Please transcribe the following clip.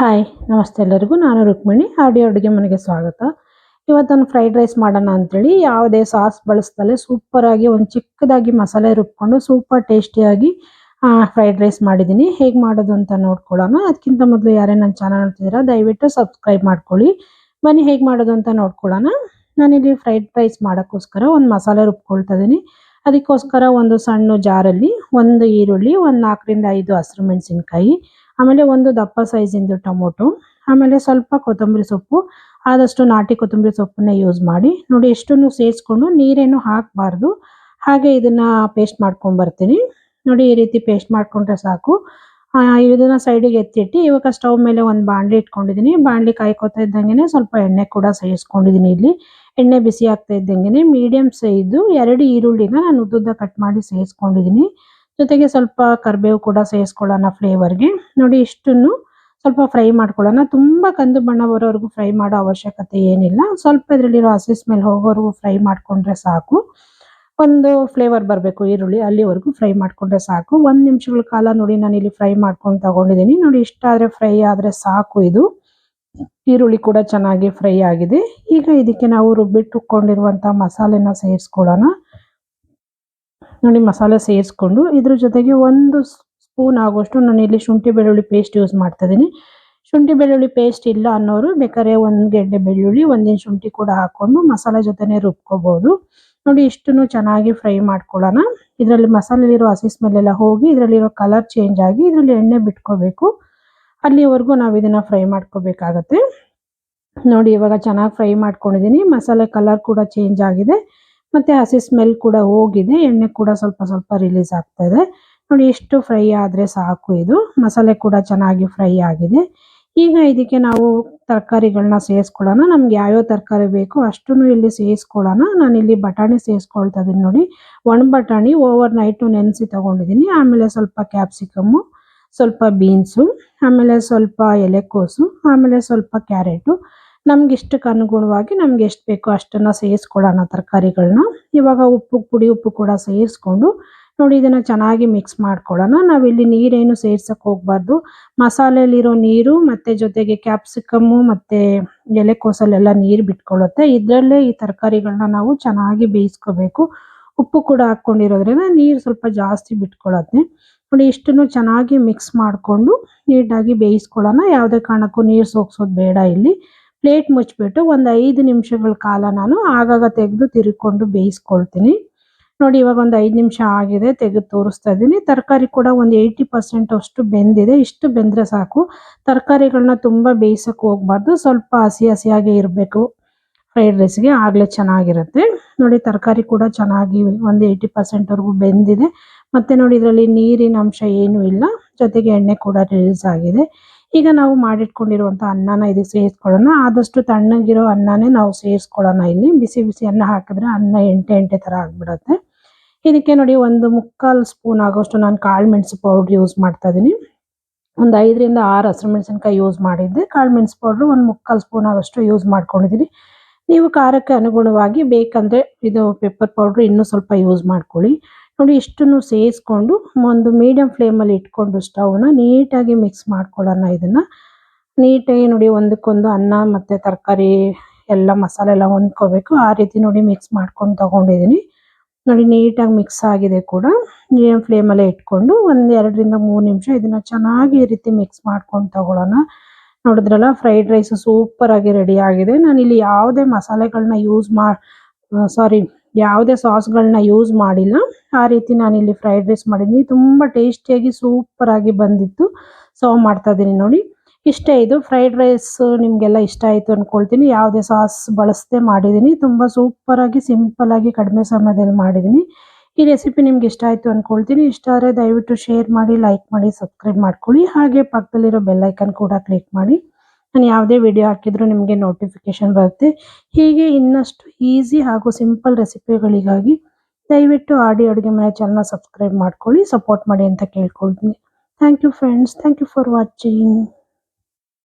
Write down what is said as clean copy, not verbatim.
Hi ನಮಸ್ತೆ ಎಲ್ಲರಿಗೂ. ನಾನು ರುಕ್ಮಿಣಿ ಆಡಿಯೋ ಅಡುಗೆ ಮನೆಗೆ ಸ್ವಾಗತ. ಇವತ್ತು ಫ್ರೈಡ್ ರೈಸ್ ಮಾಡೋಣ ಅಂತೇಳಿ ಯಾವುದೇ ಸಾಸ್ ಬಳಸ್ದಲೆ ಸೂಪರಾಗಿ ಒಂದು ಚಿಕ್ಕದಾಗಿ ಮಸಾಲೆ ರುಬ್ಕೊಂಡು ಸೂಪರ್ ಟೇಸ್ಟಿಯಾಗಿ ಫ್ರೈಡ್ ರೈಸ್ ಮಾಡಿದ್ದೀನಿ. ಹೇಗೆ ಮಾಡೋದು ಅಂತ ನೋಡ್ಕೊಳ್ಳೋಣ. ಅದಕ್ಕಿಂತ ಮೊದಲು ಯಾರೇ ನನ್ನ ಚಾನಲ್ ನೋಡ್ತಿದ್ದೀರಾ ದಯವಿಟ್ಟು ಸಬ್ಸ್ಕ್ರೈಬ್ ಮಾಡ್ಕೊಳ್ಳಿ. ಬನ್ನಿ ಹೇಗೆ ಮಾಡೋದು ಅಂತ ನೋಡ್ಕೊಳ್ಳೋಣ. ನಾನಿಲ್ಲಿ ಫ್ರೈಡ್ ರೈಸ್ ಮಾಡೋಕ್ಕೋಸ್ಕರ ಒಂದು ಮಸಾಲೆ ರುಬ್ಕೊಳ್ತಾ ಇದ್ದೀನಿ. ಅದಕ್ಕೋಸ್ಕರ ಒಂದು ಸಣ್ಣ ಜಾರಲ್ಲಿ ಒಂದು ಈರುಳ್ಳಿ, ಒಂದು 4ರಿಂದ 5 ಹಸಿರು ಮೆಣಸಿನ್ಕಾಯಿ, ಆಮೇಲೆ ಒಂದು ದಪ್ಪ ಸೈಜಿಂದು ಟೊಮೊಟೊ, ಆಮೇಲೆ ಸ್ವಲ್ಪ ಕೊತ್ತಂಬರಿ ಸೊಪ್ಪು, ಆದಷ್ಟು ನಾಟಿ ಕೊತ್ತಂಬರಿ ಸೊಪ್ಪನ್ನ ಯೂಸ್ ಮಾಡಿ. ನೋಡಿ ಎಷ್ಟನ್ನು ಸೇರಿಸ್ಕೊಂಡು ನೀರೇನು ಹಾಕಬಾರ್ದು. ಹಾಗೆ ಇದನ್ನ ಪೇಸ್ಟ್ ಮಾಡ್ಕೊಂಡು ಬರ್ತೀನಿ. ನೋಡಿ ಈ ರೀತಿ ಪೇಸ್ಟ್ ಮಾಡ್ಕೊಂಡ್ರೆ ಸಾಕು. ಇದನ್ನ ಸೈಡಿಗೆ ಎತ್ತಿಟ್ಟು ಇವಾಗ ಸ್ಟವ್ ಮೇಲೆ ಒಂದು ಬಾಣಲಿ ಇಟ್ಕೊಂಡಿದ್ದೀನಿ. ಬಾಣಲಿ ಕಾಯ್ಕೋತಾ ಇದ್ದಂಗೆ ಸ್ವಲ್ಪ ಎಣ್ಣೆ ಕೂಡ ಸೇರಿಸ್ಕೊಂಡಿದ್ದೀನಿ. ಇಲ್ಲಿ ಎಣ್ಣೆ ಬಿಸಿ ಆಗ್ತಾ ಇದ್ದಂಗೆ ಮೀಡಿಯಂ ಸೈಜು 2 ಈರುಳ್ಳಿನ ನಾನು ಉದ್ದುದ್ದ ಕಟ್ ಮಾಡಿ ಸೇರಿಸ್ಕೊಂಡಿದ್ದೀನಿ. ಜೊತೆಗೆ ಸ್ವಲ್ಪ ಕರಿಬೇವು ಕೂಡ ಸೇರಿಸ್ಕೊಳ್ಳೋಣ ಫ್ಲೇವರ್ಗೆ. ನೋಡಿ ಇಷ್ಟನ್ನು ಸ್ವಲ್ಪ ಫ್ರೈ ಮಾಡ್ಕೊಳ್ಳೋಣ. ತುಂಬ ಕಂದು ಬಣ್ಣ ಬರೋವರೆಗೂ ಫ್ರೈ ಮಾಡೋ ಅವಶ್ಯಕತೆ ಏನಿಲ್ಲ. ಸ್ವಲ್ಪ ಇದರಲ್ಲಿರೋ ಹಸಿ ಸ್ಮೆಲ್ ಹೋಗೋವರೆಗೂ ಫ್ರೈ ಮಾಡಿಕೊಂಡ್ರೆ ಸಾಕು. ಒಂದು ಫ್ಲೇವರ್ ಬರಬೇಕು ಈರುಳ್ಳಿ, ಅಲ್ಲಿವರೆಗೂ ಫ್ರೈ ಮಾಡಿಕೊಂಡ್ರೆ ಸಾಕು. 1 ನಿಮಿಷಗಳ ಕಾಲ ನೋಡಿ ನಾನು ಇಲ್ಲಿ ಫ್ರೈ ಮಾಡ್ಕೊಂಡು ತಗೊಂಡಿದ್ದೀನಿ. ನೋಡಿ ಇಷ್ಟಾದರೆ ಫ್ರೈ ಆದರೆ ಸಾಕು. ಇದು ಈರುಳ್ಳಿ ಕೂಡ ಚೆನ್ನಾಗಿ ಫ್ರೈ ಆಗಿದೆ. ಈಗ ಇದಕ್ಕೆ ನಾವು ರುಬ್ಬಿಟ್ಟುಕೊಂಡಿರುವಂಥ ಮಸಾಲೆನ ಸೇರಿಸ್ಕೊಳ್ಳೋಣ. ನೋಡಿ ಮಸಾಲೆ ಸೇರಿಸ್ಕೊಂಡು ಇದ್ರ ಜೊತೆಗೆ 1 ಸ್ಪೂನ್ ಆಗುವಷ್ಟು ನಾನು ಇಲ್ಲಿ ಶುಂಠಿ ಬೆಳ್ಳುಳ್ಳಿ ಪೇಸ್ಟ್ ಯೂಸ್ ಮಾಡ್ತಾ ಇದ್ದೀನಿ. ಶುಂಠಿ ಬೆಳ್ಳುಳ್ಳಿ ಪೇಸ್ಟ್ ಇಲ್ಲ ಅನ್ನೋರು ಬೇಕಾದ್ರೆ 1 ಗೆಡ್ಡೆ ಬೆಳ್ಳುಳ್ಳಿ, 1 ಇಂಚ್ ಶುಂಠಿ ಕೂಡ ಹಾಕೊಂಡು ಮಸಾಲೆ ಜೊತೆನೆ ರುಬ್ಕೋಬಹುದು. ನೋಡಿ ಇಷ್ಟನ್ನು ಚೆನ್ನಾಗಿ ಫ್ರೈ ಮಾಡ್ಕೊಳ್ಳೋಣ. ಇದರಲ್ಲಿ ಮಸಾಲೆಲಿರೋ ಹಸಿ ಸ್ಮೆಲ್ ಎಲ್ಲ ಹೋಗಿ ಇದರಲ್ಲಿರೋ ಕಲರ್ ಚೇಂಜ್ ಆಗಿ ಇದರಲ್ಲಿ ಎಣ್ಣೆ ಬಿಟ್ಕೋಬೇಕು. ಅಲ್ಲಿವರೆಗೂ ನಾವು ಇದನ್ನ ಫ್ರೈ ಮಾಡ್ಕೋಬೇಕಾಗತ್ತೆ. ನೋಡಿ ಇವಾಗ ಚೆನ್ನಾಗಿ ಫ್ರೈ ಮಾಡ್ಕೊಂಡಿದ್ದೀನಿ. ಮಸಾಲೆ ಕಲರ್ ಕೂಡ ಚೇಂಜ್ ಆಗಿದೆ, ಮತ್ತೆ ಹಸಿ ಸ್ಮೆಲ್ ಕೂಡ ಹೋಗಿದೆ. ಎಣ್ಣೆ ಕೂಡ ಸ್ವಲ್ಪ ಸ್ವಲ್ಪ ರಿಲೀಸ್ ಆಗ್ತಾ ಇದೆ. ನೋಡಿ ಎಷ್ಟು ಫ್ರೈ ಆದರೆ ಸಾಕು. ಇದು ಮಸಾಲೆ ಕೂಡ ಚೆನ್ನಾಗಿ ಫ್ರೈ ಆಗಿದೆ. ಈಗ ಇದಕ್ಕೆ ನಾವು ತರಕಾರಿಗಳನ್ನ ಸೇರಿಸ್ಕೊಳ್ಳೋಣ. ನಮ್ಗೆ ಯಾವ್ಯಾವ ತರಕಾರಿ ಬೇಕು ಅಷ್ಟನ್ನು ಇಲ್ಲಿ ಸೇರಿಸ್ಕೊಳ್ಳೋಣ. ನಾನಿಲ್ಲಿ ಬಟಾಣಿ ಸೇರಿಸ್ಕೊಳ್ತಾ ಇದ್ದೀನಿ. ನೋಡಿ ಒಣ ಬಟಾಣಿ ಓವರ್ ನೈಟು ನೆನೆಸಿ ತಗೊಂಡಿದ್ದೀನಿ. ಆಮೇಲೆ ಸ್ವಲ್ಪ ಕ್ಯಾಪ್ಸಿಕಮ್ಮು, ಸ್ವಲ್ಪ ಬೀನ್ಸು, ಆಮೇಲೆ ಸ್ವಲ್ಪ ಎಲೆಕೋಸು, ಆಮೇಲೆ ಸ್ವಲ್ಪ ಕ್ಯಾರೆಟು. ನಮ್ಗೆ ಇಷ್ಟಕ್ಕೆ ಅನುಗುಣವಾಗಿ ನಮ್ಗೆ ಎಷ್ಟು ಬೇಕೋ ಅಷ್ಟನ್ನು ಸೇರಿಸ್ಕೊಳ್ಳೋಣ ತರಕಾರಿಗಳನ್ನ. ಇವಾಗ ಉಪ್ಪು ಕೂಡ ಸೇರಿಸ್ಕೊಂಡು ನೋಡಿ ಇದನ್ನು ಚೆನ್ನಾಗಿ ಮಿಕ್ಸ್ ಮಾಡ್ಕೊಳ್ಳೋಣ. ನಾವಿಲ್ಲಿ ನೀರೇನು ಸೇರ್ಸಕ್ಕೆ ಹೋಗಬಾರ್ದು. ಮಸಾಲೆಯಲ್ಲಿರೋ ನೀರು ಮತ್ತು ಜೊತೆಗೆ ಕ್ಯಾಪ್ಸಿಕಮ್ಮು ಮತ್ತು ಎಲೆಕೋಸಲ್ಲೆಲ್ಲ ನೀರು ಬಿಟ್ಕೊಳ್ಳುತ್ತೆ. ಇದರಲ್ಲೇ ಈ ತರಕಾರಿಗಳನ್ನ ನಾವು ಚೆನ್ನಾಗಿ ಬೇಯಿಸ್ಕೋಬೇಕು. ಉಪ್ಪು ಕೂಡ ಹಾಕ್ಕೊಂಡಿರೋದ್ರಿಂದ ನೀರು ಸ್ವಲ್ಪ ಜಾಸ್ತಿ ಬಿಟ್ಕೊಳ್ಳುತ್ತೆ. ನೋಡಿ ಇಷ್ಟನ್ನು ಚೆನ್ನಾಗಿ ಮಿಕ್ಸ್ ಮಾಡಿಕೊಂಡು ನೀಟಾಗಿ ಬೇಯಿಸ್ಕೊಳ್ಳೋಣ. ಯಾವುದೇ ಕಾರಣಕ್ಕೂ ನೀರು ಸೋಕ್ಸೋದು ಬೇಡ. ಇಲ್ಲಿ ಪ್ಲೇಟ್ ಮುಚ್ಚಿಬಿಟ್ಟು ಒಂದು 5 ನಿಮಿಷಗಳ ಕಾಲ ನಾನು ಆಗಾಗ ತೆಗೆದು ತಿರುಗಿಕೊಂಡು ಬೇಯಿಸ್ಕೊಳ್ತೀನಿ. ನೋಡಿ ಇವಾಗ ಒಂದು 5 ನಿಮಿಷ ಆಗಿದೆ, ತೆಗೆದು ತೋರಿಸ್ತಾ ಇದ್ದೀನಿ. ತರಕಾರಿ ಕೂಡ ಒಂದು 80% ಅಷ್ಟು ಬೆಂದಿದೆ. ಇಷ್ಟು ಬೆಂದರೆ ಸಾಕು. ತರಕಾರಿಗಳನ್ನ ತುಂಬ ಬೇಯಿಸೋಕೆ ಹೋಗಬಾರ್ದು. ಸ್ವಲ್ಪ ಹಸಿ ಹಸಿಯಾಗೇ ಇರಬೇಕು ಫ್ರೈಡ್ ರೈಸ್ಗೆ, ಆಗಲೇ ಚೆನ್ನಾಗಿರುತ್ತೆ. ನೋಡಿ ತರಕಾರಿ ಕೂಡ ಚೆನ್ನಾಗಿ ಒಂದು 80%ವರೆಗೂ ಬೆಂದಿದೆ. ಮತ್ತು ನೋಡಿ ಇದರಲ್ಲಿ ನೀರಿನ ಅಂಶ ಏನೂ ಇಲ್ಲ, ಜೊತೆಗೆ ಎಣ್ಣೆ ಕೂಡ ರಿಲೀಸ್ ಆಗಿದೆ. ಈಗ ನಾವು ಮಾಡಿಟ್ಕೊಂಡಿರುವಂಥ ಅನ್ನನ ಇದಕ್ಕೆ ಸೇರಿಸ್ಕೊಳ್ಳೋಣ. ಆದಷ್ಟು ತಣ್ಣಗಿರೋ ಅನ್ನನೇ ನಾವು ಸೇರಿಸ್ಕೊಳ್ಳೋಣ. ಇಲ್ಲಿ ಬಿಸಿ ಬಿಸಿ ಅನ್ನ ಹಾಕಿದ್ರೆ ಅನ್ನ ಎಂಟೆ ಥರ ಆಗಿಬಿಡುತ್ತೆ. ಇದಕ್ಕೆ ನೋಡಿ ಒಂದು 3/4 ಸ್ಪೂನ್ ಆಗೋಷ್ಟು ನಾನು ಕಾಳು ಮೆಣಸು ಪೌಡ್ರ್ ಯೂಸ್ ಮಾಡ್ತಾ ಇದ್ದೀನಿ. ಒಂದು 5ರಿಂದ 6 ಹಸಿರು ಮೆಣಸಿನ್ಕಾಯಿ ಯೂಸ್ ಮಾಡಿದ್ದೆ. ಕಾಳು ಮೆಣಸು ಪೌಡ್ರು ಒಂದು 3/4 ಸ್ಪೂನ್ ಆಗೋಷ್ಟು ಯೂಸ್ ಮಾಡ್ಕೊಂಡಿದ್ದೀನಿ. ನೀವು ಖಾರಕ್ಕೆ ಅನುಗುಣವಾಗಿ ಬೇಕಂದರೆ ಇದು ಪೆಪ್ಪರ್ ಪೌಡ್ರು ಇನ್ನೂ ಸ್ವಲ್ಪ ಯೂಸ್ ಮಾಡ್ಕೊಳ್ಳಿ. ನೋಡಿ ಇಷ್ಟನ್ನು ಸೇರಿಸ್ಕೊಂಡು ಒಂದು ಮೀಡಿಯಂ ಫ್ಲೇಮಲ್ಲಿ ಇಟ್ಕೊಂಡು ಸ್ಟವ್ನ ನೀಟಾಗಿ ಮಿಕ್ಸ್ ಮಾಡ್ಕೊಳ್ಳೋಣ. ಇದನ್ನು ನೀಟಾಗಿ ನೋಡಿ ಒಂದಕ್ಕೊಂದು ಅನ್ನ ಮತ್ತು ತರಕಾರಿ ಎಲ್ಲ ಮಸಾಲೆ ಎಲ್ಲ ಹೊಂದ್ಕೋಬೇಕು. ಆ ರೀತಿ ನೋಡಿ ಮಿಕ್ಸ್ ಮಾಡ್ಕೊಂಡು ತಗೊಂಡಿದ್ದೀನಿ. ನೋಡಿ ನೀಟಾಗಿ ಮಿಕ್ಸ್ ಆಗಿದೆ ಕೂಡ. ಮೀಡಿಯಂ ಫ್ಲೇಮಲ್ಲೇ ಇಟ್ಕೊಂಡು ಒಂದು 2ರಿಂದ 3 ನಿಮಿಷ ಇದನ್ನು ಚೆನ್ನಾಗಿ ಈ ರೀತಿ ಮಿಕ್ಸ್ ಮಾಡ್ಕೊಂಡು ತಗೊಳ್ಳೋಣ. ನೋಡಿದ್ರಲ್ಲ ಫ್ರೈಡ್ ರೈಸ್ ಸೂಪರಾಗಿ ರೆಡಿ ಆಗಿದೆ. ನಾನಿಲ್ಲಿ ಯಾವುದೇ ಮಸಾಲೆಗಳನ್ನ ಯಾವುದೇ ಸಾಸ್ಗಳನ್ನ ಯೂಸ್ ಮಾಡಿಲ್ಲ. ಆ ರೀತಿ ನಾನಿಲ್ಲಿ ಫ್ರೈಡ್ ರೈಸ್ ಮಾಡಿದ್ದೀನಿ. ತುಂಬ ಟೇಸ್ಟಿಯಾಗಿ ಸೂಪರಾಗಿ ಬಂದಿತ್ತು. ಸರ್ವ್ ಮಾಡ್ತಾ ಇದ್ದೀನಿ ನೋಡಿ. ಇಷ್ಟೇ, ಇದು ಫ್ರೈಡ್ ರೈಸ್ ನಿಮಗೆಲ್ಲ ಇಷ್ಟ ಆಯಿತು ಅಂದ್ಕೊಳ್ತೀನಿ. ಯಾವುದೇ ಸಾಸ್ ಬಳಸದೆ ಮಾಡಿದ್ದೀನಿ. ತುಂಬ ಸೂಪರಾಗಿ ಸಿಂಪಲ್ಲಾಗಿ ಕಡಿಮೆ ಸಮಯದಲ್ಲಿ ಮಾಡಿದ್ದೀನಿ. ಈ ರೆಸಿಪಿ ನಿಮ್ಗೆ ಇಷ್ಟ ಆಯಿತು ಅಂದ್ಕೊಳ್ತೀನಿ. ಇಷ್ಟ ಆದರೆ ದಯವಿಟ್ಟು ಶೇರ್ ಮಾಡಿ, ಲೈಕ್ ಮಾಡಿ, ಸಬ್ಸ್ಕ್ರೈಬ್ ಮಾಡ್ಕೊಳ್ಳಿ. ಹಾಗೆ ಪಕ್ಕದಲ್ಲಿರೋ ಬೆಲ್ಲೈಕನ್ ಕೂಡ ಕ್ಲಿಕ್ ಮಾಡಿ. ನಾನು ಯಾವುದೇ ವಿಡಿಯೋ ಹಾಕಿದರೂ ನಿಮಗೆ ನೋಟಿಫಿಕೇಷನ್ ಬರುತ್ತೆ. ಹೀಗೆ ಇನ್ನಷ್ಟು ಈಸಿ ಹಾಗೂ ಸಿಂಪಲ್ ರೆಸಿಪಿಗಳಿಗಾಗಿ ದಯವಿಟ್ಟು ಆಡಿಯೋ ಅಡುಗೆ ಮನೆ ಚಾನಲ್ನ ಸಬ್ಸ್ಕ್ರೈಬ್ ಮಾಡ್ಕೊಳ್ಳಿ, ಸಪೋರ್ಟ್ ಮಾಡಿ ಅಂತ ಕೇಳ್ಕೊಳ್ತೀನಿ. Thank you friends. Thank you for watching.